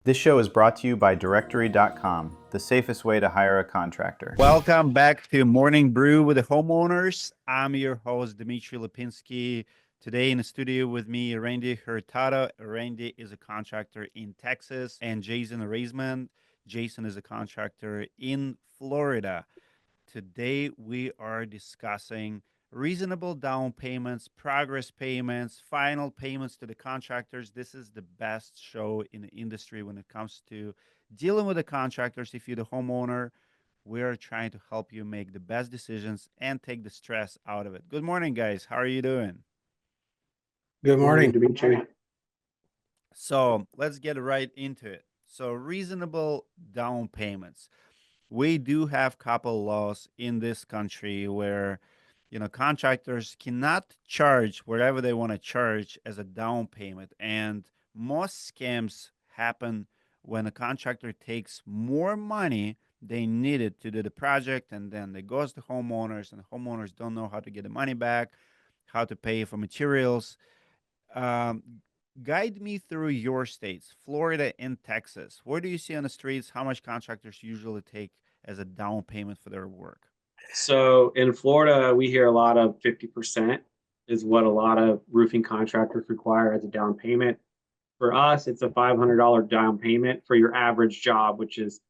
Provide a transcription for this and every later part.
This show is brought to you by Directory.com, the safest way to hire a contractor. Welcome back to Morning Brew with the Homeowners. I'm your host, Dmitry Lipinski. Today in the studio with me, Randy Hurtado. Randy is a contractor in Texas, and Jason Reisman. Jason is a contractor in Florida. Today we are discussing reasonable down payments, progress payments, final payments to the contractors. This is the best show in the industry when it comes to dealing with the contractors. If you're the homeowner, we're trying to help you make the best decisions and take the stress out of it. Good morning, guys. How are you doing? Good morning. Dimitri. So let's get right into it. So reasonable down payments. We do have couple laws in this country where contractors cannot charge whatever they want to charge as a down payment, and most scams happen when a contractor takes more money they needed to do the project, and then they goes to homeowners, and homeowners don't know how to get the money back, how to pay for materials. um, Guide me through your states, Florida and Texas. Where do you see on the streets how much contractors usually take as a down payment for their work? So in Florida, we hear a lot of 50% is what a lot of roofing contractors require as a down payment. For us, it's a $500 down payment for your average job, which is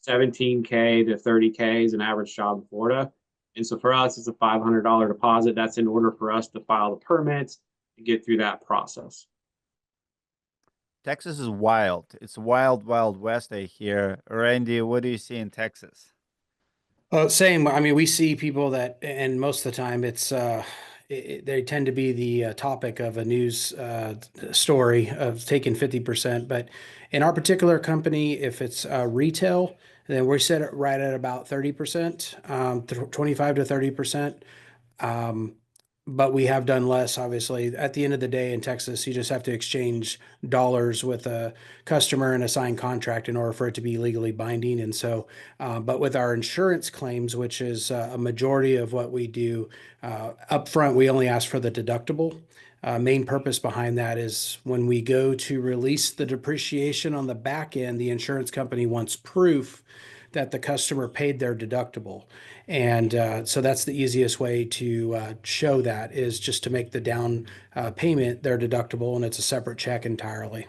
17K to 30K is an average job in Florida. And so for us, it's a $500 deposit. That's in order for us to file the permits and get through that process. Texas is wild. It's wild, wild west, I hear. Randy, what do you see in Texas? Same. I mean, we see people that, and most of the time, they tend to be the topic of a news story of taking 50%. But in our particular company, if it's retail, then we set it right at about 30%, 25 to 30%. But we have done less, obviously. At the end of the day in Texas, you just have to exchange dollars with a customer and a signed contract in order for it to be legally binding. And so, but with our insurance claims, which is a majority of what we do, upfront, we only ask for the deductible. Main purpose behind that is when we go to release the depreciation on the back end, the insurance company wants proof that the customer paid their deductible. And so that's the easiest way to show that is just to make the down payment their deductible, and it's a separate check entirely.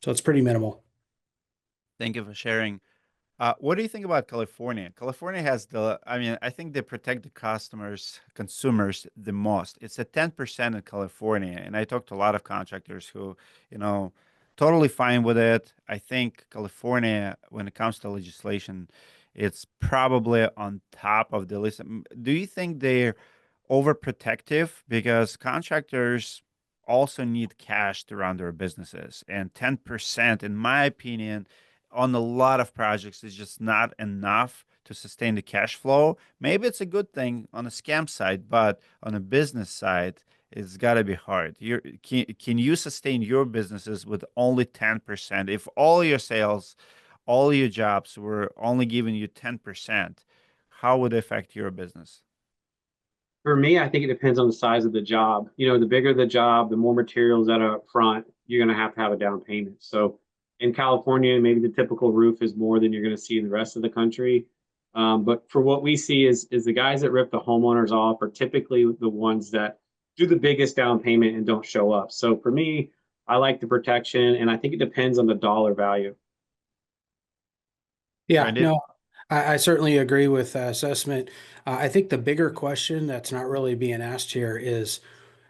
So it's pretty minimal. Thank you for sharing. What do you think about California? California has I think they protect the consumers the most. It's a 10% in California. And I talked to a lot of contractors who, you know, totally fine with it. I think California, when it comes to legislation, it's probably on top of the list. Do you think they're overprotective? Because contractors also need cash to run their businesses. And 10%, in my opinion, on a lot of projects is just not enough to sustain the cash flow. Maybe it's a good thing on a scam side, but on a business side, it's got to be hard. Can you sustain your businesses with only 10%? If all your sales, all your jobs were only giving you 10%, how would it affect your business? For me, I think it depends on the size of the job. The bigger the job, the more materials that are up front, you're going to have a down payment. So in California, maybe the typical roof is more than you're going to see in the rest of the country. But for what we see is the guys that rip the homeowners off are typically the ones that do the biggest down payment and don't show up. So for me, I like the protection, and I think it depends on the dollar value. Yeah, Randy? no, I certainly agree with assessment. I think the bigger question that's not really being asked here is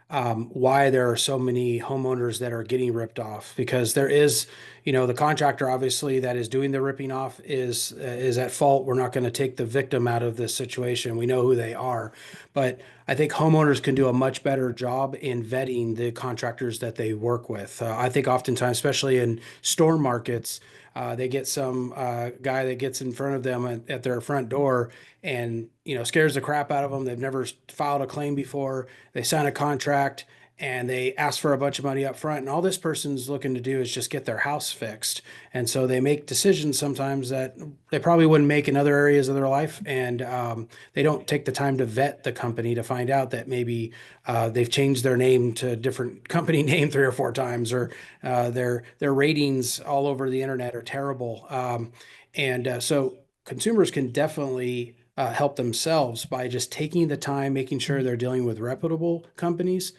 why there are so many homeowners that are getting ripped off, because there is, the contractor obviously that is doing the ripping off is at fault. We're not going to take the victim out of this situation. We know who they are, but I think homeowners can do a much better job in vetting the contractors that they work with. I think oftentimes, especially in storm markets, they get some guy that gets in front of them at their front door and scares the crap out of them. They've never filed a claim before. They sign a contract, and they ask for a bunch of money up front, and all this person's looking to do is just get their house fixed. And so they make decisions sometimes that they probably wouldn't make in other areas of their life, and they don't take the time to vet the company to find out that maybe they've changed their name to a different company name 3 or 4 times, or their ratings all over the internet are terrible. So consumers can definitely help themselves by just taking the time, making sure they're dealing with reputable companies.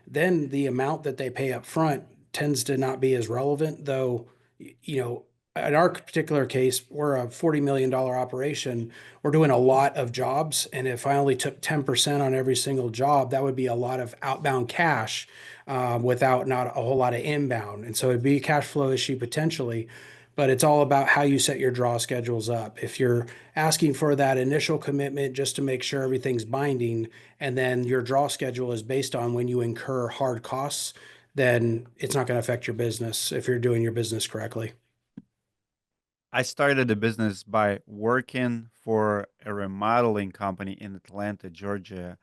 Then the amount that they pay up front tends to not be as relevant, though, in our particular case, we're a $40 million operation. We're doing a lot of jobs. And if I only took 10% on every single job, that would be a lot of outbound cash without not a whole lot of inbound. And so it'd be a cash flow issue potentially, but it's all about how you set your draw schedules up. If you're asking for that initial commitment just to make sure everything's binding, and then your draw schedule is based on when you incur hard costs, then it's not going to affect your business if you're doing your business correctly. I started a business by working for a remodeling company in Atlanta, Georgia.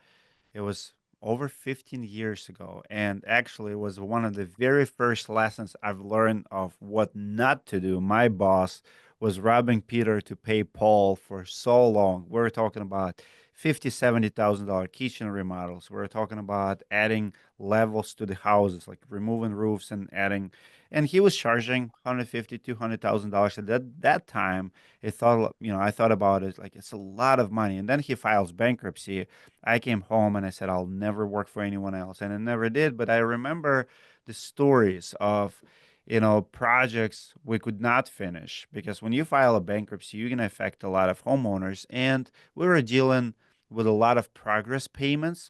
It was over 15 years ago. And actually, it was one of the very first lessons I've learned of what not to do. My boss was robbing Peter to pay Paul for so long. We're talking about $50,000, $70,000 kitchen remodels. We're talking about adding levels to the houses, like removing roofs and adding. And he was charging $150,000, $200,000 at that time. I thought about it like it's a lot of money. And then he files bankruptcy. I came home and I said, I'll never work for anyone else. And I never did. But I remember the stories of, projects we could not finish because when you file a bankruptcy, you're going to affect a lot of homeowners. And we were dealing with a lot of progress payments.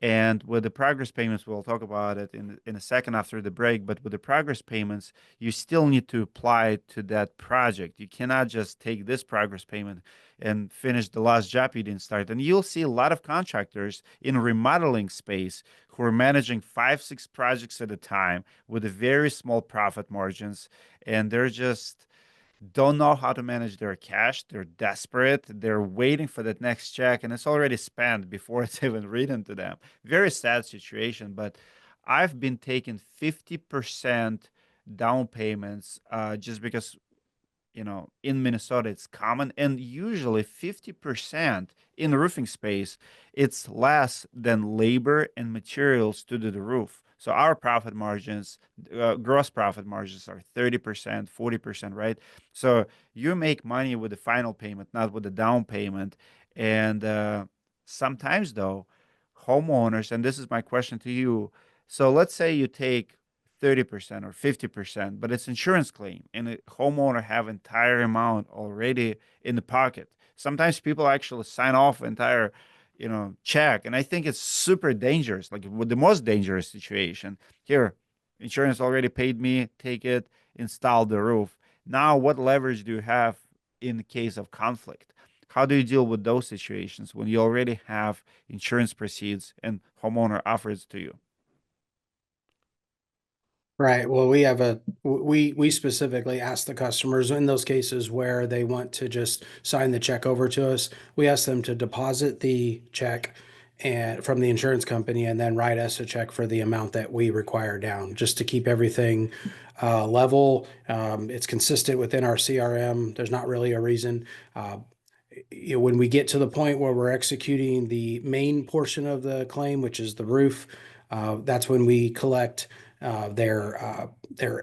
And with the progress payments, we'll talk about it in a second after the break. But with the progress payments, you still need to apply to that project. You cannot just take this progress payment and finish the last job you didn't start. And you'll see a lot of contractors in remodeling space who are managing 5, 6 projects at a time with a very small profit margins. And they're just don't know how to manage their cash. They're desperate. They're waiting for that next check, and it's already spent before it's even written to them. Very sad situation, but I've been taking 50% down payments just because in Minnesota, it's common. And usually 50% in the roofing space, it's less than labor and materials to do the roof. So our profit margins, gross profit margins are 30%, 40%, right? So you make money with the final payment, not with the down payment. And sometimes, though, homeowners, and this is my question to you. So let's say you take 30% or 50%, but it's insurance claim and the homeowner have entire amount already in the pocket. Sometimes people actually sign off entire, check. And I think it's super dangerous, like with the most dangerous situation. Here, insurance already paid me, take it, install the roof. Now, what leverage do you have in the case of conflict? How do you deal with those situations when you already have insurance proceeds and homeowner offers to you? Right. Well, we specifically ask the customers in those cases where they want to just sign the check over to us. We ask them to deposit the check and from the insurance company and then write us a check for the amount that we require down, just to keep everything level. It's consistent within our CRM. There's not really a reason. When we get to the point where we're executing the main portion of the claim, which is the roof, that's when we collect their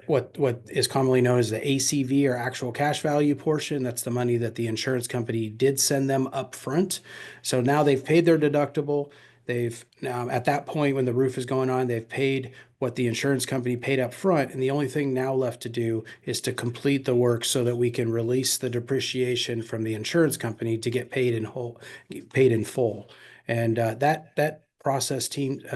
what is commonly known as the ACV, or actual cash value portion. That's the money that the insurance company did send them up front. So now they've paid their deductible. They've now, at that point when the roof is going on, they've paid what the insurance company paid up front. And the only thing now left to do is to complete the work so that we can release the depreciation from the insurance company to get paid in whole, paid in full. And that process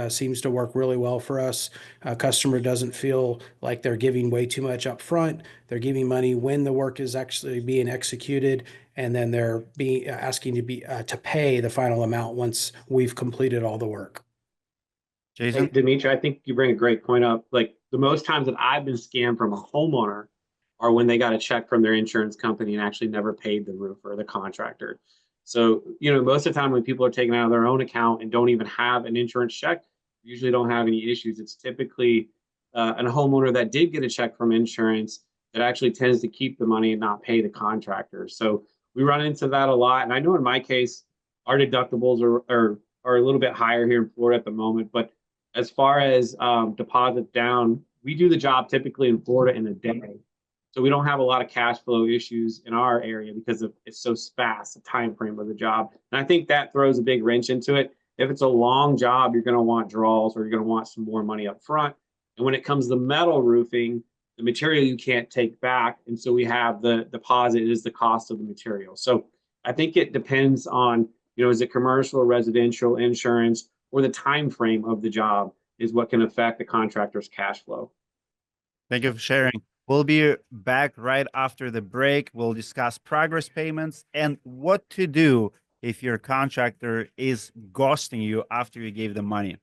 seems to work really well for us. Customer doesn't feel like they're giving way too much up front. They're giving money when the work is actually being executed, and then they're being asking to pay the final amount once we've completed all the work. Hey, Jason? Dimitri, I think you bring a great point up. Like the most times that I've been scammed from a homeowner are when they got a check from their insurance company and actually never paid the roofer or the contractor. So, most of the time when people are taking out of their own account and don't even have an insurance check, usually don't have any issues. It's typically a homeowner that did get a check from insurance that actually tends to keep the money and not pay the contractor. So we run into that a lot. And I know in my case, our deductibles are a little bit higher here in Florida at the moment. But as far as deposits down, we do the job typically in Florida in a day. So we don't have a lot of cash flow issues in our area because it's so fast, the time frame of the job. And I think that throws a big wrench into it. If it's a long job, you're going to want draws or you're going to want some more money up front. And when it comes to metal roofing, the material you can't take back. And so we have the deposit is the cost of the material. So I think it depends on, is it commercial, residential, insurance, or the time frame of the job is what can affect the contractor's cash flow. Thank you for sharing. We'll be back right after the break. We'll discuss progress payments and what to do if your contractor is ghosting you after you gave them money.